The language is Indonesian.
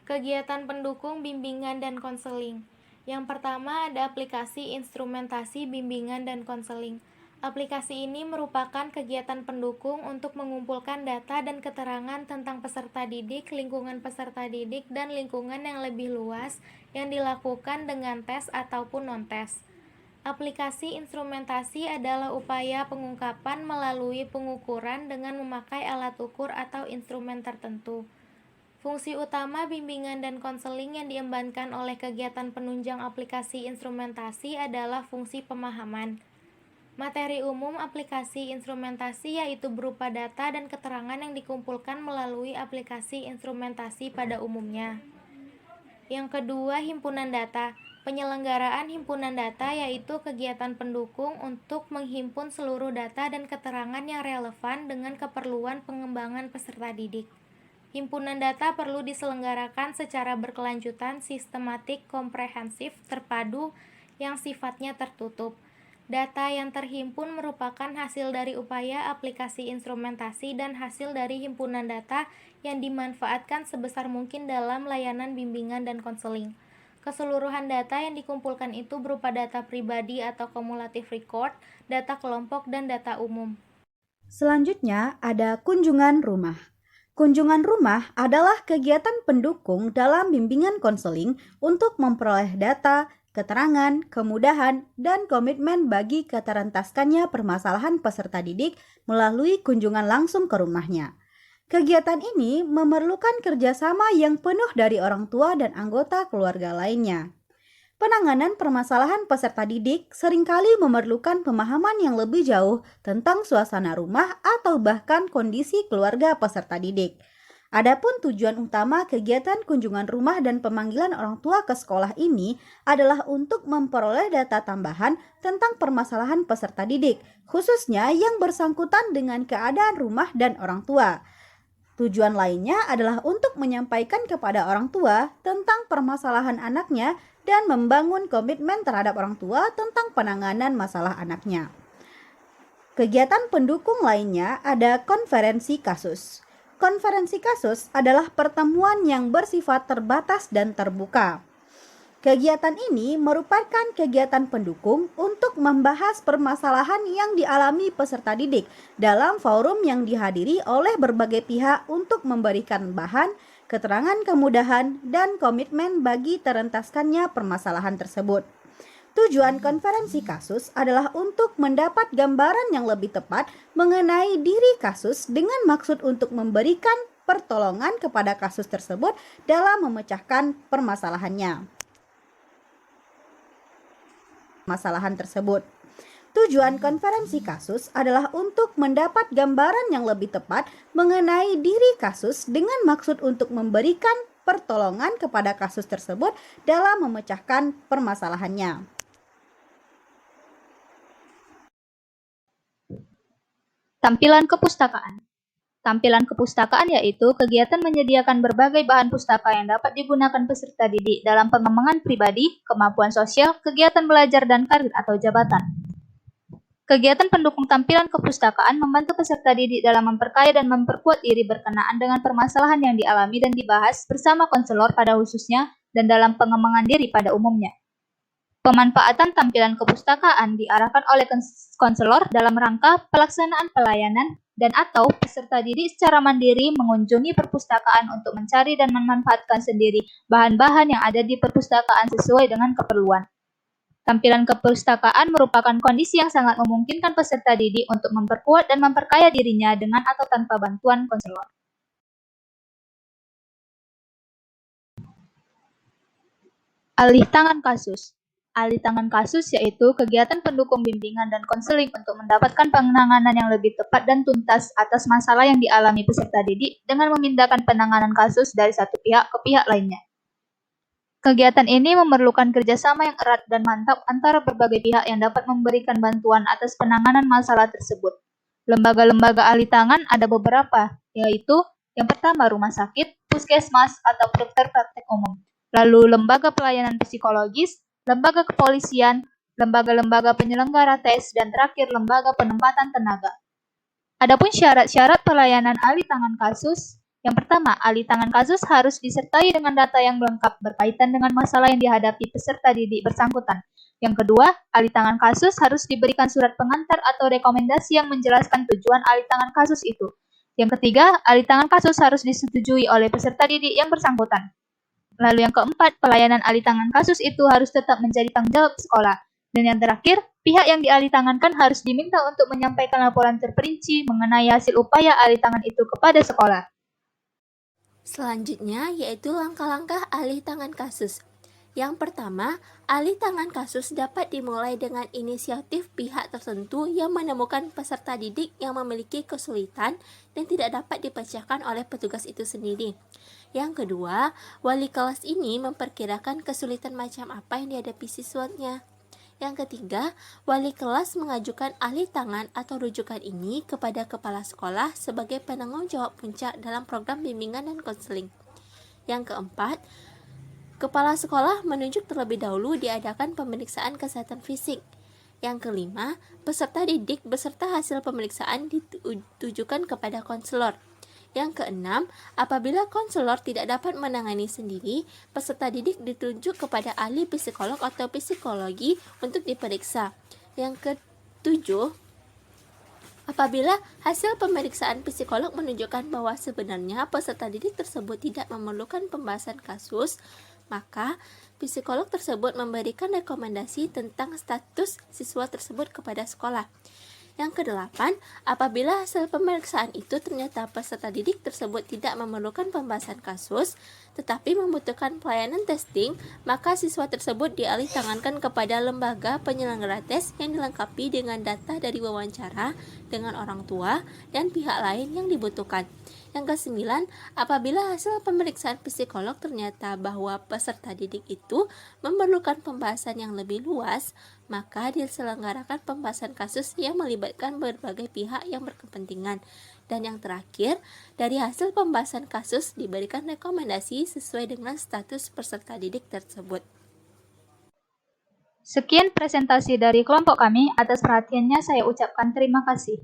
Kegiatan pendukung bimbingan dan konseling. Yang pertama ada aplikasi instrumentasi bimbingan dan konseling. Aplikasi ini merupakan kegiatan pendukung untuk mengumpulkan data dan keterangan tentang peserta didik, lingkungan peserta didik, dan lingkungan yang lebih luas yang dilakukan dengan tes ataupun non-tes. Aplikasi instrumentasi adalah upaya pengungkapan melalui pengukuran dengan memakai alat ukur atau instrumen tertentu. Fungsi utama bimbingan dan konseling yang diembankan oleh kegiatan penunjang aplikasi instrumentasi adalah fungsi pemahaman. Materi umum aplikasi instrumentasi yaitu berupa data dan keterangan yang dikumpulkan melalui aplikasi instrumentasi pada umumnya. Yang kedua, himpunan data. Penyelenggaraan himpunan data yaitu kegiatan pendukung untuk menghimpun seluruh data dan keterangan yang relevan dengan keperluan pengembangan peserta didik. Himpunan data perlu diselenggarakan secara berkelanjutan, sistematik, komprehensif, terpadu, yang sifatnya tertutup. Data yang terhimpun merupakan hasil dari upaya aplikasi instrumentasi dan hasil dari himpunan data yang dimanfaatkan sebesar mungkin dalam layanan bimbingan dan konseling. Keseluruhan data yang dikumpulkan itu berupa data pribadi atau cumulative record, data kelompok, dan data umum. Selanjutnya ada kunjungan rumah. Kunjungan rumah adalah kegiatan pendukung dalam bimbingan konseling untuk memperoleh data, keterangan, kemudahan, dan komitmen bagi keterentaskannya permasalahan peserta didik melalui kunjungan langsung ke rumahnya. Kegiatan ini memerlukan kerjasama yang penuh dari orang tua dan anggota keluarga lainnya. Penanganan permasalahan peserta didik seringkali memerlukan pemahaman yang lebih jauh tentang suasana rumah atau bahkan kondisi keluarga peserta didik. Adapun tujuan utama kegiatan kunjungan rumah dan pemanggilan orang tua ke sekolah ini adalah untuk memperoleh data tambahan tentang permasalahan peserta didik, khususnya yang bersangkutan dengan keadaan rumah dan orang tua. Tujuan lainnya adalah untuk menyampaikan kepada orang tua tentang permasalahan anaknya dan membangun komitmen terhadap orang tua tentang penanganan masalah anaknya. Kegiatan pendukung lainnya ada konferensi kasus. Konferensi kasus adalah pertemuan yang bersifat terbatas dan terbuka. Kegiatan ini merupakan kegiatan pendukung untuk membahas permasalahan yang dialami peserta didik dalam forum yang dihadiri oleh berbagai pihak untuk memberikan bahan, keterangan kemudahan, dan komitmen bagi terentaskannya permasalahan tersebut. Tujuan konferensi kasus adalah untuk mendapat gambaran yang lebih tepat mengenai diri kasus dengan maksud untuk memberikan pertolongan kepada kasus tersebut dalam memecahkan permasalahannya. Tujuan konferensi kasus adalah untuk mendapat gambaran yang lebih tepat mengenai diri kasus dengan maksud untuk memberikan pertolongan kepada kasus tersebut dalam memecahkan permasalahannya. Tampilan kepustakaan. Tampilan kepustakaan yaitu kegiatan menyediakan berbagai bahan pustaka yang dapat digunakan peserta didik dalam pengembangan pribadi, kemampuan sosial, kegiatan belajar, dan karir atau jabatan. Kegiatan pendukung tampilan kepustakaan membantu peserta didik dalam memperkaya dan memperkuat diri berkenaan dengan permasalahan yang dialami dan dibahas bersama konselor pada khususnya dan dalam pengembangan diri pada umumnya. Pemanfaatan tampilan kepustakaan diarahkan oleh konselor dalam rangka pelaksanaan pelayanan dan atau peserta didik secara mandiri mengunjungi perpustakaan untuk mencari dan memanfaatkan sendiri bahan-bahan yang ada di perpustakaan sesuai dengan keperluan. Tampilan kepustakaan merupakan kondisi yang sangat memungkinkan peserta didik untuk memperkuat dan memperkaya dirinya dengan atau tanpa bantuan konselor. Alih tangan kasus. Alih tangan kasus yaitu kegiatan pendukung bimbingan dan konseling untuk mendapatkan penanganan yang lebih tepat dan tuntas atas masalah yang dialami peserta didik dengan memindahkan penanganan kasus dari satu pihak ke pihak lainnya. Kegiatan ini memerlukan kerjasama yang erat dan mantap antara berbagai pihak yang dapat memberikan bantuan atas penanganan masalah tersebut. Lembaga-lembaga alih tangan ada beberapa, yaitu yang pertama rumah sakit, puskesmas, atau dokter praktek umum. Lalu lembaga pelayanan psikologis, lembaga kepolisian, lembaga-lembaga penyelenggara tes, dan terakhir lembaga penempatan tenaga. Adapun syarat-syarat pelayanan alih tangan kasus Yang pertama, alih tangan kasus harus disertai dengan data yang lengkap berkaitan dengan masalah yang dihadapi peserta didik bersangkutan. Yang kedua, alih tangan kasus harus diberikan surat pengantar atau rekomendasi yang menjelaskan tujuan alih tangan kasus itu. Yang ketiga, alih tangan kasus harus disetujui oleh peserta didik yang bersangkutan. Lalu yang keempat, pelayanan alih tangan kasus itu harus tetap menjadi tanggung jawab sekolah. Dan yang terakhir, pihak yang dialih tangankan harus diminta untuk menyampaikan laporan terperinci mengenai hasil upaya alih tangan itu kepada sekolah. Selanjutnya yaitu langkah-langkah alih tangan kasus. Yang pertama, alih tangan kasus dapat dimulai dengan inisiatif pihak tertentu yang menemukan peserta didik yang memiliki kesulitan dan tidak dapat dipecahkan oleh petugas itu sendiri. Yang kedua, wali kelas ini memperkirakan kesulitan macam apa yang dihadapi siswanya. Yang ketiga, wali kelas mengajukan alih tangan atau rujukan ini kepada kepala sekolah sebagai penanggung jawab puncak dalam program bimbingan dan konseling. Yang keempat, kepala sekolah menunjuk terlebih dahulu diadakan pemeriksaan kesehatan fisik. Yang kelima, peserta didik beserta hasil pemeriksaan ditujukan kepada konselor. Yang keenam, apabila konselor tidak dapat menangani sendiri, peserta didik ditunjuk kepada ahli psikolog atau psikologi untuk diperiksa. Yang ketujuh, apabila hasil pemeriksaan psikolog menunjukkan bahwa sebenarnya peserta didik tersebut tidak memerlukan pembahasan kasus, maka psikolog tersebut memberikan rekomendasi tentang status siswa tersebut kepada sekolah. Yang kedelapan, apabila hasil pemeriksaan itu ternyata peserta didik tersebut tidak memerlukan pembahasan kasus, tetapi membutuhkan pelayanan testing, maka siswa tersebut dialih tangankan kepada lembaga penyelenggara tes yang dilengkapi dengan data dari wawancara dengan orang tua dan pihak lain yang dibutuhkan. Yang kesembilan, apabila hasil pemeriksaan psikolog ternyata bahwa peserta didik itu memerlukan pembahasan yang lebih luas, maka diselenggarakan pembahasan kasus yang melibatkan berbagai pihak yang berkepentingan. Dan yang terakhir, dari hasil pembahasan kasus diberikan rekomendasi sesuai dengan status peserta didik tersebut. Sekian presentasi dari kelompok kami. Atas perhatiannya saya ucapkan terima kasih.